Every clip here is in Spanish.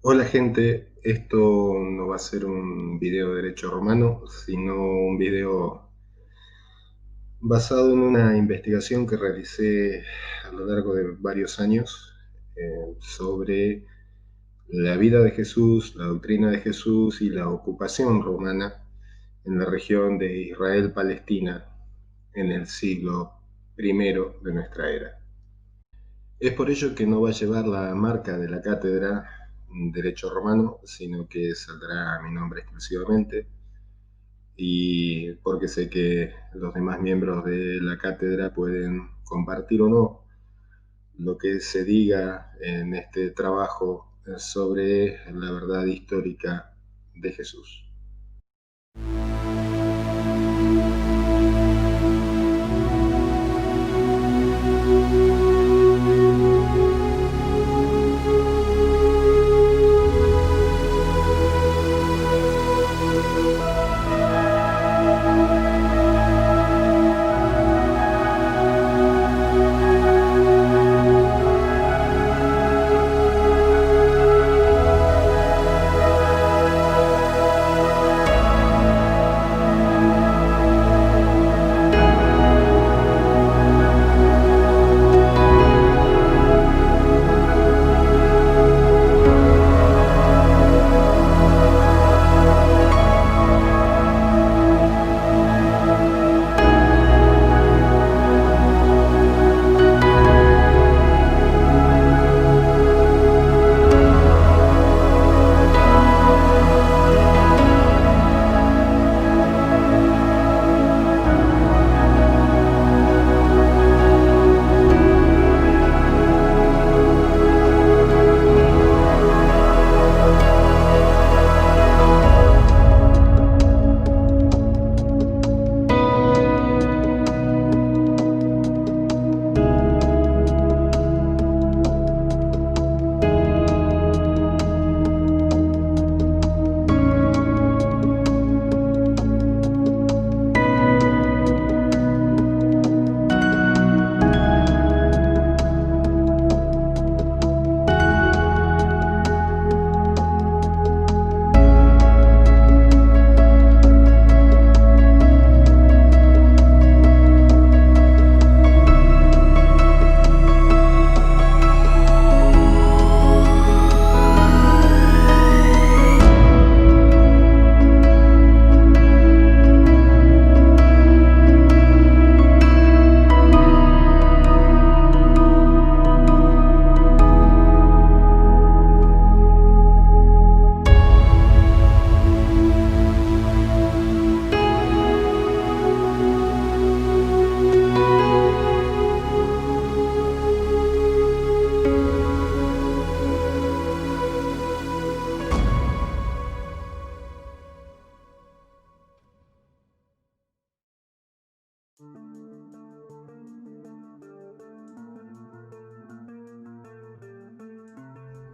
Hola gente, esto no va a ser un video de derecho romano, sino un video basado en una investigación que realicé a lo largo de varios años sobre la vida de Jesús, la doctrina de Jesús y la ocupación romana en la región de Israel-Palestina en el siglo I de nuestra era. Es por ello que no va a llevar la marca de la cátedra Derecho Romano, sino que saldrá mi nombre exclusivamente, y porque sé que los demás miembros de la cátedra pueden compartir o no lo que se diga en este trabajo sobre la verdad histórica de Jesús.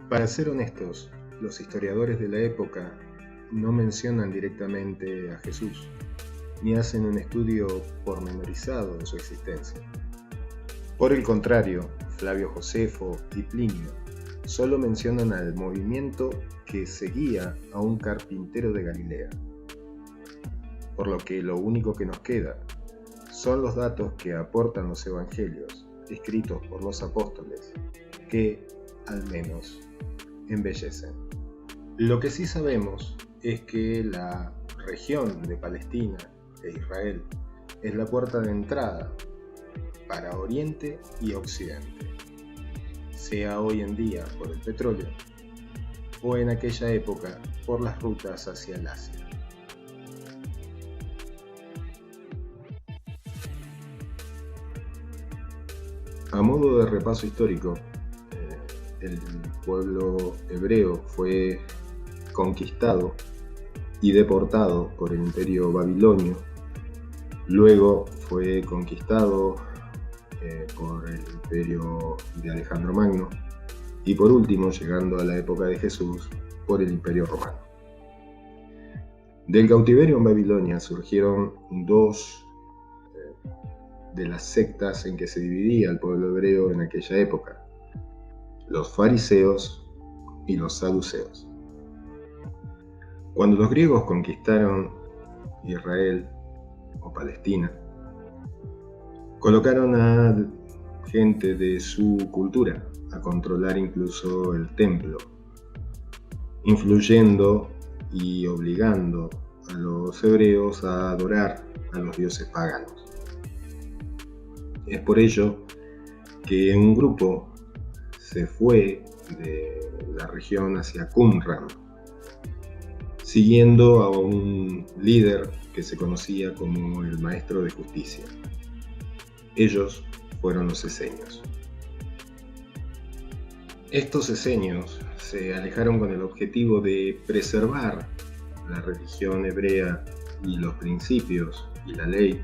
Para ser honestos, los historiadores de la época no mencionan directamente a Jesús, ni hacen un estudio pormenorizado de su existencia. Por el contrario, Flavio Josefo y Plinio solo mencionan al movimiento que seguía a un carpintero de Galilea, por lo que lo único que nos queda son los datos que aportan los evangelios escritos por los apóstoles, que, al menos, embellecen. Lo que sí sabemos es que la región de Palestina e Israel es la puerta de entrada para Oriente y Occidente, sea hoy en día por el petróleo o en aquella época por las rutas hacia el Asia. A modo de repaso histórico, el pueblo hebreo fue conquistado y deportado por el imperio babilonio, luego fue conquistado por el imperio de Alejandro Magno y por último, llegando a la época de Jesús, por el imperio romano. Del cautiverio en Babilonia surgieron dos de las sectas en que se dividía el pueblo hebreo en aquella época: los fariseos y los saduceos. Cuando los griegos conquistaron Israel o Palestina, colocaron a gente de su cultura a controlar incluso el templo, influyendo y obligando a los hebreos a adorar a los dioses paganos. Es por ello que un grupo se fue de la región hacia Qumran, siguiendo a un líder que se conocía como el Maestro de Justicia. Ellos fueron los esenios. Estos esenios se alejaron con el objetivo de preservar la religión hebrea y los principios y la ley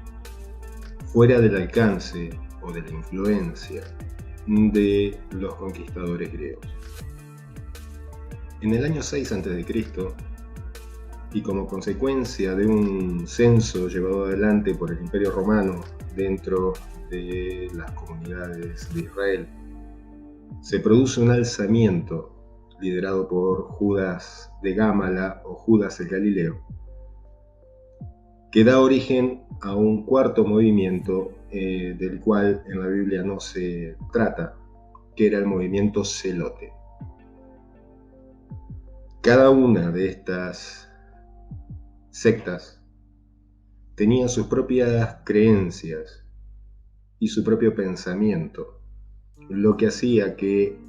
fuera del alcance o de la influencia de los conquistadores griegos. En el año 6 a.C., y como consecuencia de un censo llevado adelante por el Imperio Romano dentro de las comunidades de Israel, se produce un alzamiento liderado por Judas de Gámala o Judas el Galileo, que da origen a un cuarto movimiento del cual en la Biblia no se trata, que era el movimiento celote. Cada una de estas sectas tenía sus propias creencias y su propio pensamiento, lo que hacía que,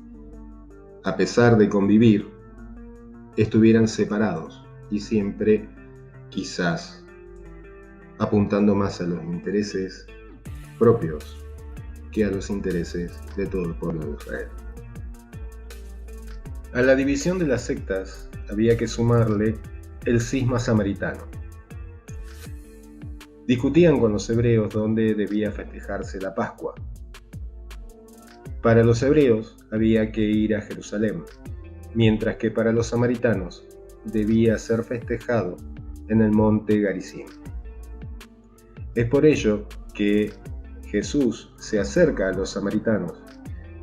a pesar de convivir, estuvieran separados y siempre quizás apuntando más a los intereses propios que a los intereses de todo el pueblo de Israel. A la división de las sectas había que sumarle el cisma samaritano. Discutían con los hebreos dónde debía festejarse la Pascua. Para los hebreos había que ir a Jerusalén, mientras que para los samaritanos debía ser festejado en el monte Garizim. Es por ello que Jesús se acerca a los samaritanos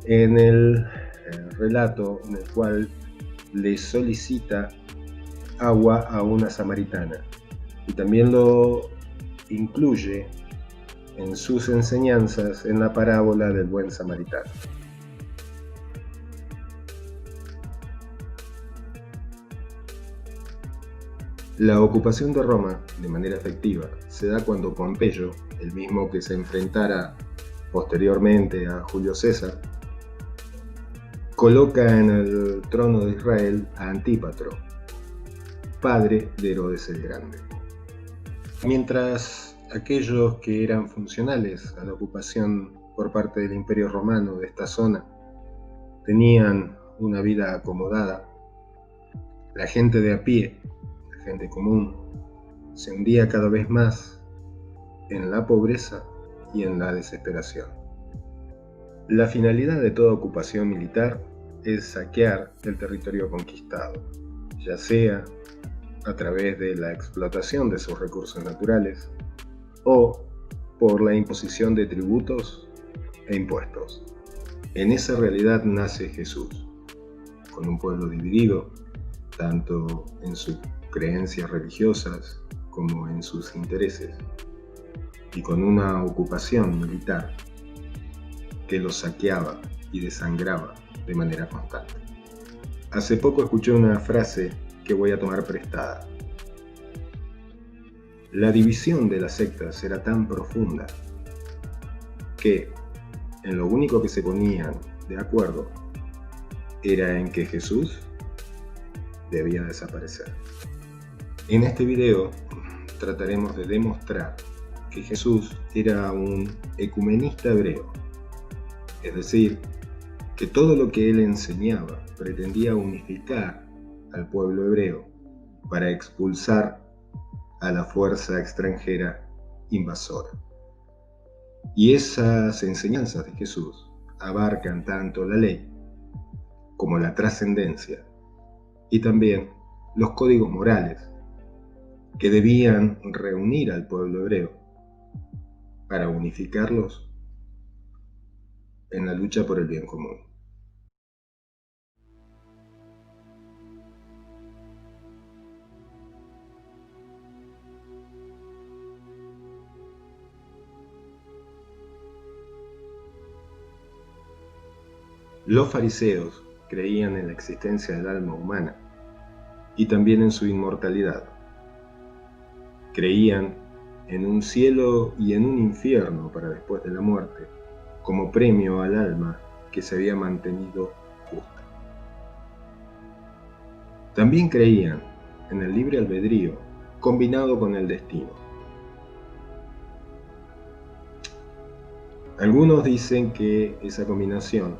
en el relato en el cual le solicita agua a una samaritana, y también lo incluye en sus enseñanzas en la parábola del buen samaritano. La ocupación de Roma, de manera efectiva, se da cuando Pompeyo, el mismo que se enfrentara posteriormente a Julio César, coloca en el trono de Israel a Antípatro, padre de Herodes el Grande. Mientras aquellos que eran funcionales a la ocupación por parte del Imperio Romano de esta zona tenían una vida acomodada, la gente de a pie, la gente común, se hundía cada vez más en la pobreza y en la desesperación. La finalidad de toda ocupación militar es saquear el territorio conquistado, ya sea a través de la explotación de sus recursos naturales o por la imposición de tributos e impuestos. En esa realidad nace Jesús, con un pueblo dividido, tanto en sus creencias religiosas como en sus intereses, y con una ocupación militar que los saqueaba y desangraba de manera constante. Hace poco escuché una frase que voy a tomar prestada. La división de las sectas era tan profunda que en lo único que se ponían de acuerdo era en que Jesús debía desaparecer. En este video trataremos de demostrar que Jesús era un ecumenista hebreo, es decir, que todo lo que él enseñaba pretendía unificar al pueblo hebreo para expulsar a la fuerza extranjera invasora. Y esas enseñanzas de Jesús abarcan tanto la ley como la trascendencia y también los códigos morales que debían reunir al pueblo hebreo para unificarlos en la lucha por el bien común. Los fariseos creían en la existencia del alma humana y también en su inmortalidad. Creían en un cielo y en un infierno para después de la muerte, como premio al alma que se había mantenido justa. También creían en el libre albedrío combinado con el destino. Algunos dicen que esa combinación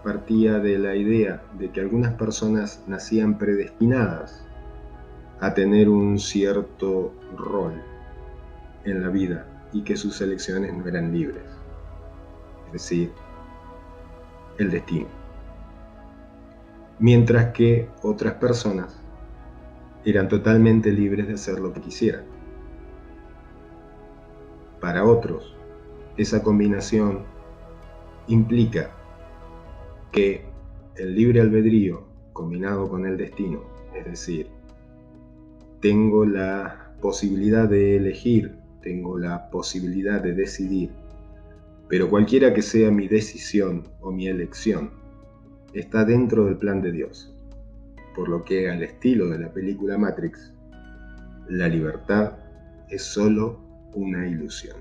partía de la idea de que algunas personas nacían predestinadas a tener un cierto rol en la vida y que sus elecciones no eran libres, es decir, el destino. Mientras que otras personas eran totalmente libres de hacer lo que quisieran. Para otros, esa combinación implica que el libre albedrío combinado con el destino, es decir, tengo la posibilidad de elegir, tengo la posibilidad de decidir, pero cualquiera que sea mi decisión o mi elección, está dentro del plan de Dios, por lo que al estilo de la película Matrix, la libertad es solo una ilusión.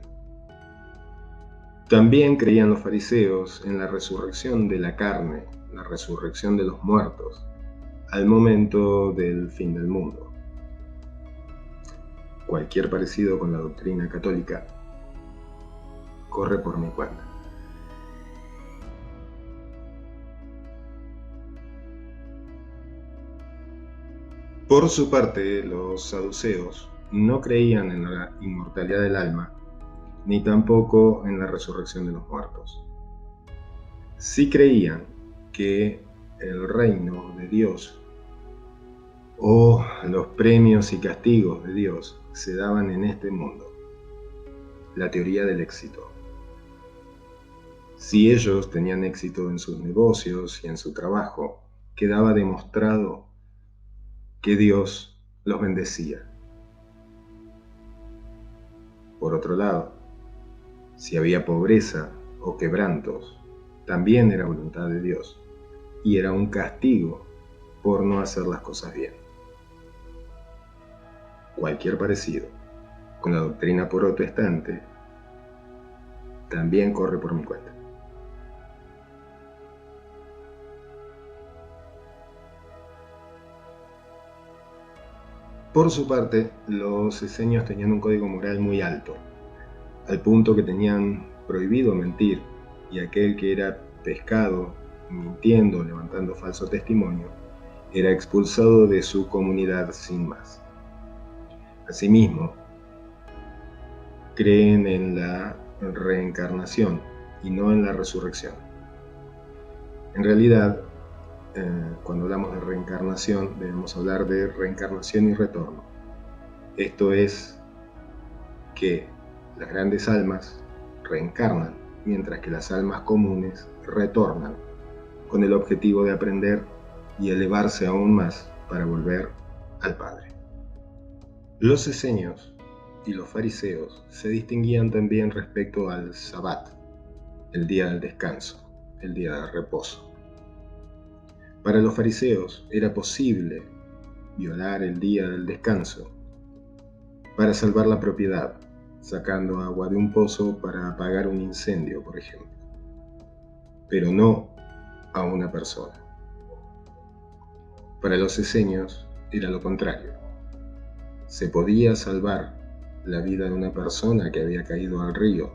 También creían los fariseos en la resurrección de la carne, la resurrección de los muertos, al momento del fin del mundo. Cualquier parecido con la doctrina católica corre por mi cuenta. Por su parte, los saduceos no creían en la inmortalidad del alma, ni tampoco en la resurrección de los muertos. Sí creían que el reino de Dios o los premios y castigos de Dios se daban en este mundo, la teoría del éxito. Si ellos tenían éxito en sus negocios y en su trabajo, quedaba demostrado que Dios los bendecía. Por otro lado, si había pobreza o quebrantos, también era voluntad de Dios y era un castigo por no hacer las cosas bien. Cualquier parecido con la doctrina protestante también corre por mi cuenta. Por su parte, los esenios tenían un código moral muy alto, al punto que tenían prohibido mentir, y aquel que era pescado mintiendo o levantando falso testimonio era expulsado de su comunidad sin más. Asimismo, creen en la reencarnación y no en la resurrección. En realidad, cuando hablamos de reencarnación, debemos hablar de reencarnación y retorno. Esto es que las grandes almas reencarnan, mientras que las almas comunes retornan, con el objetivo de aprender y elevarse aún más para volver al Padre. Los esenios y los fariseos se distinguían también respecto al Sabbat, el día del descanso, el día del reposo. Para los fariseos era posible violar el día del descanso para salvar la propiedad, sacando agua de un pozo para apagar un incendio, por ejemplo, pero no a una persona. Para los esenios era lo contrario. Se podía salvar la vida de una persona que había caído al río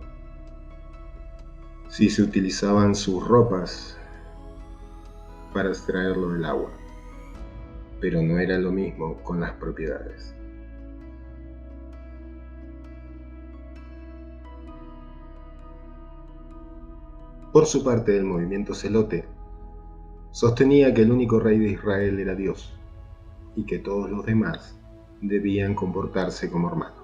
si se utilizaban sus ropas para extraerlo del agua, pero no era lo mismo con las propiedades. Por su parte, el movimiento celote sostenía que el único rey de Israel era Dios y que todos los demás debían comportarse como hermanos.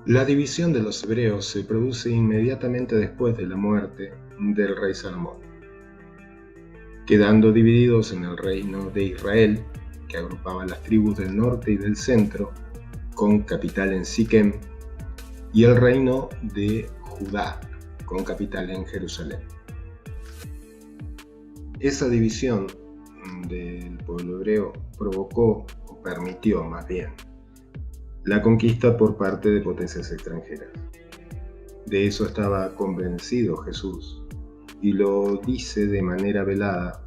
La división de los hebreos se produce inmediatamente después de la muerte del rey Salomón, quedando divididos en el reino de Israel que agrupaba las tribus del norte y del centro, con capital en Siquem, y el reino de Judá, con capital en Jerusalén. Esa división del pueblo hebreo provocó, o permitió más bien, la conquista por parte de potencias extranjeras. De eso estaba convencido Jesús, y lo dice de manera velada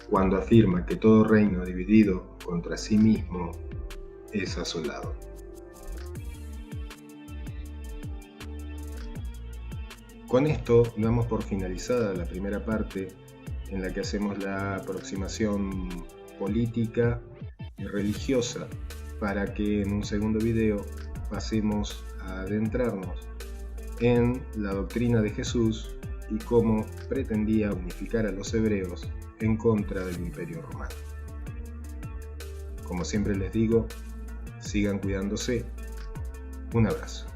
cuando afirma que todo reino dividido contra sí mismo es asolado. Con esto damos por finalizada la primera parte en la que hacemos la aproximación política y religiosa, para que en un segundo video pasemos a adentrarnos en la doctrina de Jesús y cómo pretendía unificar a los hebreos en contra del Imperio Romano. Como siempre les digo, sigan cuidándose. Un abrazo.